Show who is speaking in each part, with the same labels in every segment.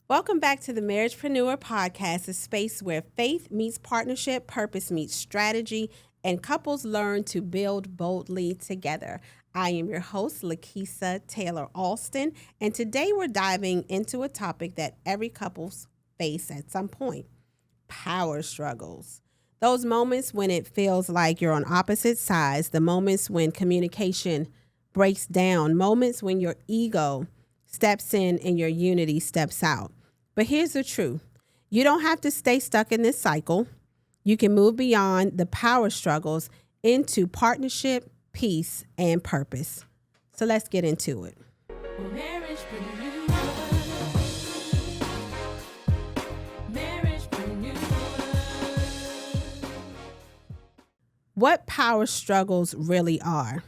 Speaker 1: Welcome back to the Marriagepreneur Podcast, a space where faith meets partnership, purpose meets strategy, and couples learn to build boldly together. I am your host, LaKisa Taylor-Allston, and today we're diving into a topic that every couple face at some point: power struggles. Those moments when it feels like you're on opposite sides, the moments when communication breaks down, moments when your ego steps in and your unity steps out. But here's the truth. You don't have to stay stuck in this cycle. You can move beyond the power struggles into partnership, peace, and purpose. So let's get into it. What power struggles really are?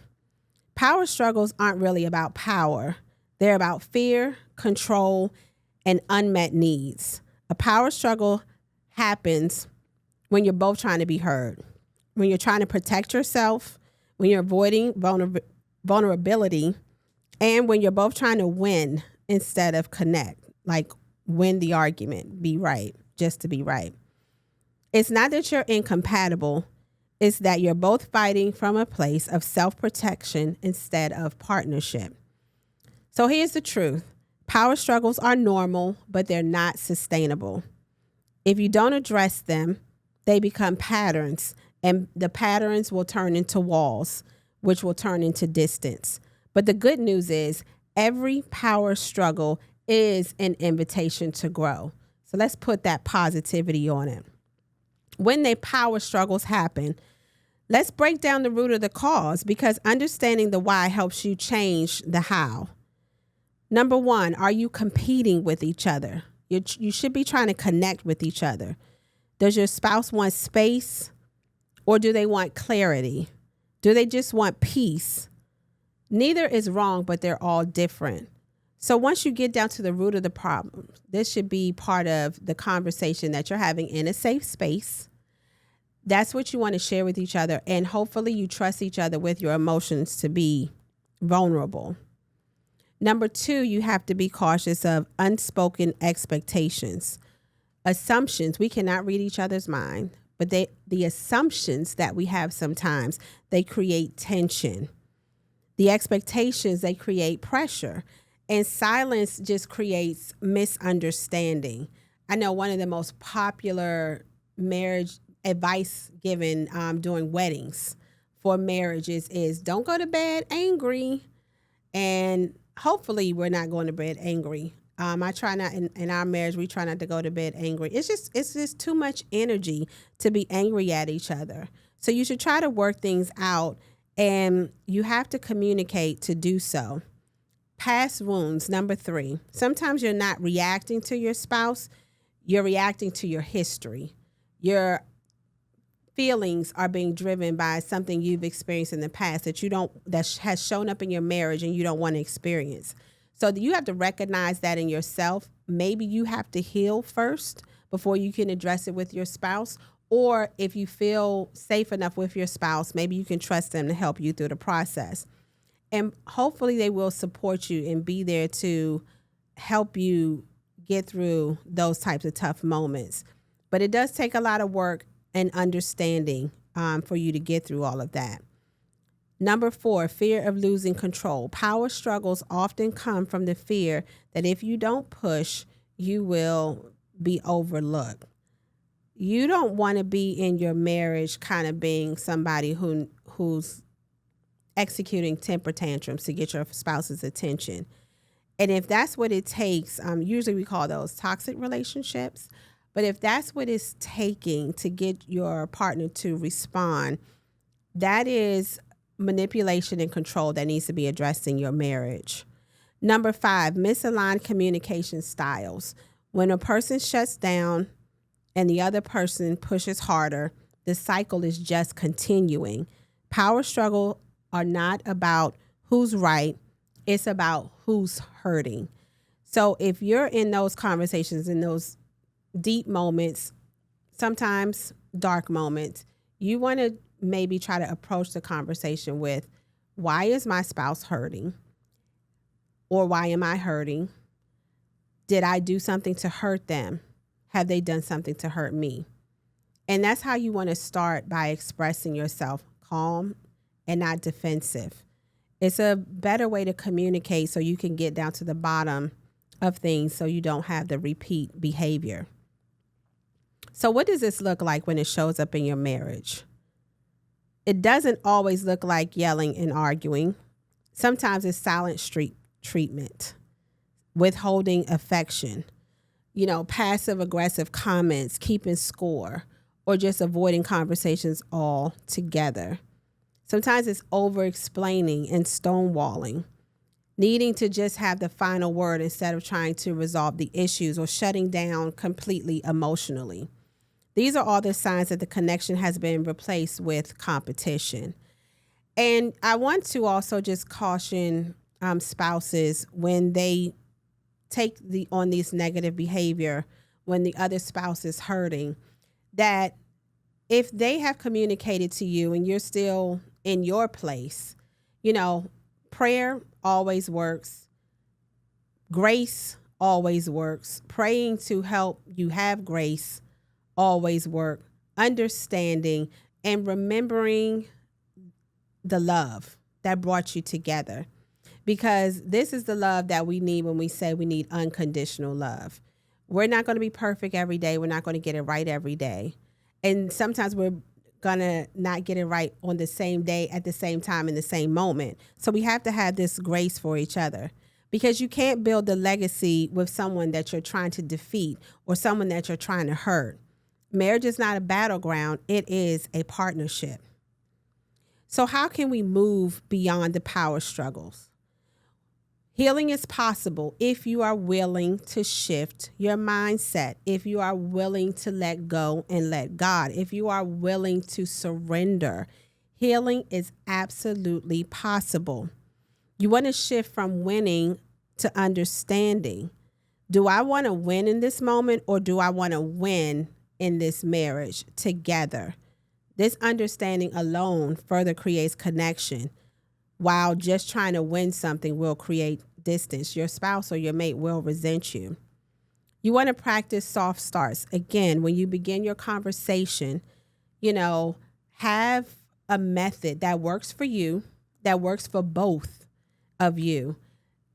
Speaker 1: Power struggles aren't really about power. They're about fear, control, and unmet needs. A power struggle happens when you're both trying to be heard, when you're trying to protect yourself, when you're avoiding vulnerability, and when you're both trying to win instead of connect, like win the argument, be right, just to be right. It's not that you're incompatible. It's that you're both fighting from a place of self-protection instead of partnership. So here's the truth. Power struggles are normal, but they're not sustainable. If you don't address them, they become patterns, and the patterns will turn into walls, which will turn into distance. But the good news is every power struggle is an invitation to grow. So let's put that positivity on it. When the power struggles happen, let's break down the root of the cause, because understanding the why helps you change the how. Number one, are you competing with each other? You should be trying to connect with each other. Does your spouse want space, or do they want clarity? Do they just want peace? Neither is wrong, but they're all different. So once you get down to the root of the problem, this should be part of the conversation that you're having in a safe space. That's what you want to share with each other. And hopefully you trust each other with your emotions to be vulnerable. Number two, you have to be cautious of unspoken expectations. Assumptions, we cannot read each other's mind, but the assumptions that we have sometimes, they create tension. The expectations, they create pressure. And silence just creates misunderstanding. I know one of the most popular marriage advice given during weddings for marriages is don't go to bed angry. And hopefully we're not going to bed angry. I try not in our marriage, we try not to go to bed angry. It's just too much energy to be angry at each other. So you should try to work things out, and you have to communicate to do so. Past wounds, number three. Sometimes you're not reacting to your spouse, you're reacting to your history. Your feelings are being driven by something you've experienced in the past that has shown up in your marriage and you don't want to experience. So you have to recognize that in yourself. Maybe you have to heal first before you can address it with your spouse. Or if you feel safe enough with your spouse, maybe you can trust them to help you through the process. And hopefully they will support you and be there to help you get through those types of tough moments. But it does take a lot of work and understanding for you to get through all of that. Number four, fear of losing control. Power struggles often come from the fear that if you don't push, you will be overlooked. You don't want to be in your marriage kind of being somebody who's executing temper tantrums to get your spouse's attention. And if that's what it takes, usually we call those toxic relationships. But if that's what it's taking to get your partner to respond, that is manipulation and control that needs to be addressed in your marriage. Number five, misaligned communication styles. When a person shuts down and the other person pushes harder, the cycle is just continuing. Power struggle are not about who's right. It's about who's hurting. So if you're in those conversations, in those deep moments, sometimes dark moments, you want to maybe try to approach the conversation with, why is my spouse hurting? Or why am I hurting? Did I do something to hurt them? Have they done something to hurt me? And that's how you want to start, by expressing yourself calm and not defensive. It's a better way to communicate so you can get down to the bottom of things so you don't have the repeat behavior. So what does this look like when it shows up in your marriage? It doesn't always look like yelling and arguing. Sometimes it's silent treatment, withholding affection, passive aggressive comments, keeping score, or just avoiding conversations altogether. Sometimes it's over-explaining and stonewalling, needing to just have the final word instead of trying to resolve the issues, or shutting down completely emotionally. These are all the signs that the connection has been replaced with competition. And I want to also just caution spouses when they take on this negative behavior, when the other spouse is hurting, that if they have communicated to you and you're still in your place, prayer always works. Grace always works. Praying to help you have grace always work. Understanding and remembering the love that brought you together. Because this is the love that we need when we say we need unconditional love. We're not going to be perfect every day. We're not going to get it right every day. And sometimes we're going to not get it right on the same day, at the same time, in the same moment. So we have to have this grace for each other, because you can't build a legacy with someone that you're trying to defeat or someone that you're trying to hurt. Marriage is not a battleground. It is a partnership. So how can we move beyond the power struggles? Healing is possible if you are willing to shift your mindset, if you are willing to let go and let God, if you are willing to surrender. Healing is absolutely possible. You want to shift from winning to understanding. Do I want to win in this moment, or do I want to win in this marriage together? This understanding alone further creates connection, while just trying to win something will create distance. Your spouse or your mate will resent you. You want to practice soft starts. Again, when you begin your conversation, have a method that works for you, that works for both of you.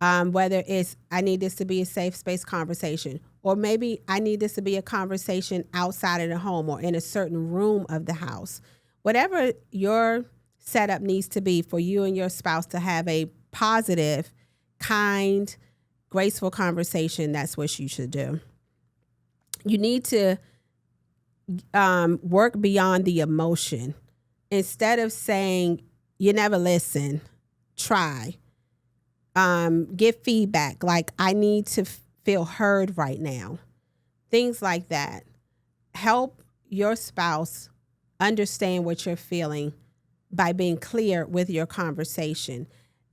Speaker 1: Whether it's, I need this to be a safe space conversation, or maybe I need this to be a conversation outside of the home or in a certain room of the house. Whatever your setup needs to be for you and your spouse to have a positive, kind, graceful conversation, that's what you should do. You need to work beyond the emotion. Instead of saying, you never listen, try. Give feedback, like, I need to feel heard right now. Things like that. Help your spouse understand what you're feeling by being clear with your conversation.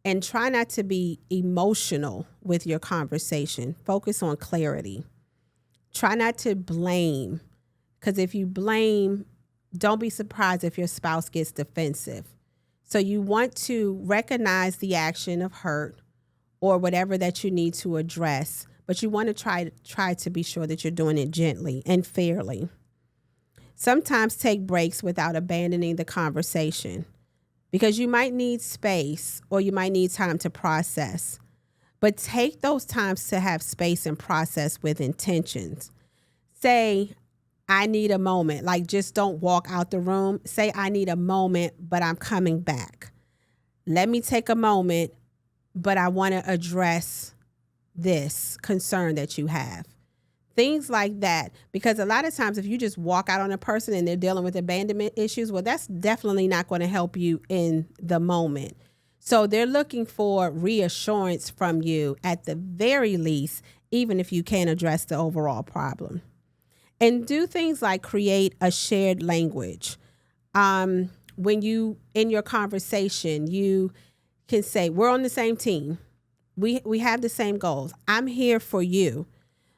Speaker 1: And try not to be emotional with your conversation. Focus on clarity. Try not to blame, because if you blame, don't be surprised if your spouse gets defensive. So you want to recognize the action of hurt or whatever that you need to address, but you want to try to be sure that you're doing it gently and fairly. Sometimes take breaks without abandoning the conversation, because you might need space or you might need time to process. But take those times to have space and process with intentions. Say, I need a moment. Like, just don't walk out the room. Say, I need a moment, but I'm coming back. Let me take a moment, but I want to address this concern that you have. Things like that. Because a lot of times if you just walk out on a person and they're dealing with abandonment issues, well, that's definitely not going to help you in the moment. So they're looking for reassurance from you at the very least, even if you can't address the overall problem. And do things like create a shared language. When you, in your conversation, you can say, we're on the same team. We have the same goals. I'm here for you.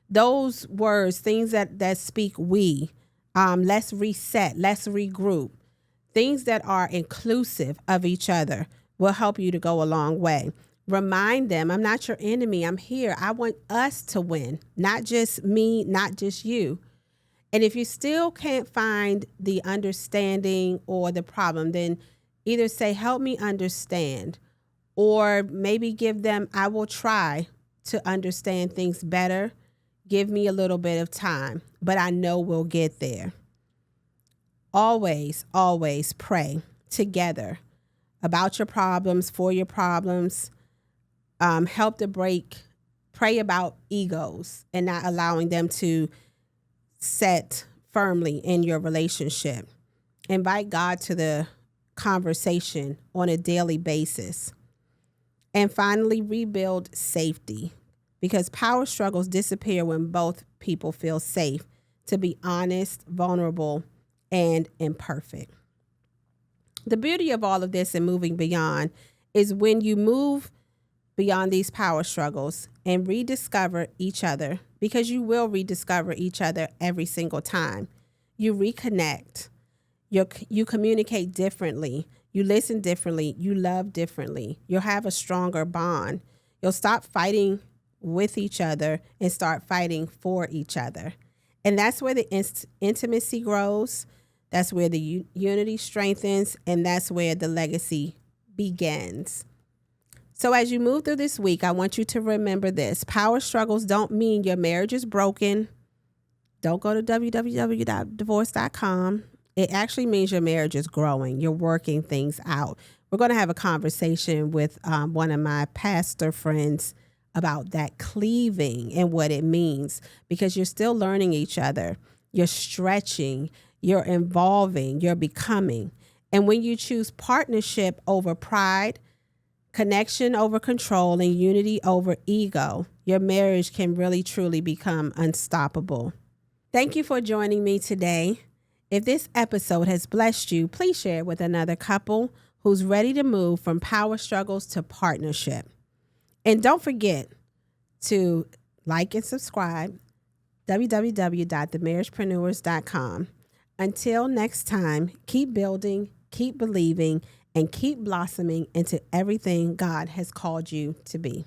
Speaker 1: Those words, things that speak we, let's reset, let's regroup. Things that are inclusive of each other will help you to go a long way. Remind them, I'm not your enemy. I'm here. I want us to win, not just me, not just you. And if you still can't find the understanding or the problem, then either say, help me understand, or maybe give them, I will try to understand things better. Give me a little bit of time, but I know we'll get there. Always, always pray together about your problems, for your problems. Help to pray about egos and not allowing them to set firmly in your relationship. Invite God to the conversation on a daily basis. And finally, rebuild safety, because power struggles disappear when both people feel safe to be honest, vulnerable, and imperfect. The beauty of all of this and moving beyond is when you move beyond these power struggles and rediscover each other, because you will rediscover each other every single time. You reconnect, you communicate differently, you listen differently, you love differently, you'll have a stronger bond. You'll stop fighting with each other and start fighting for each other. And that's where the intimacy grows. That's where the unity strengthens, and that's where the legacy begins. So as you move through this week, I want you to remember this. Power struggles don't mean your marriage is broken. Don't go to www.divorce.com. It actually means your marriage is growing. You're working things out. We're going to have a conversation with one of my pastor friends about that cleaving and what it means, because you're still learning each other. You're stretching, you're evolving, you're becoming. And when you choose partnership over pride, connection over control, and unity over ego, your marriage can really truly become unstoppable. Thank you for joining me today. If this episode has blessed you, please share it with another couple who's ready to move from power struggles to partnership. And don't forget to like and subscribe, www.themarriagepreneurs.com. Until next time, keep building, keep believing, and keep blossoming into everything God has called you to be.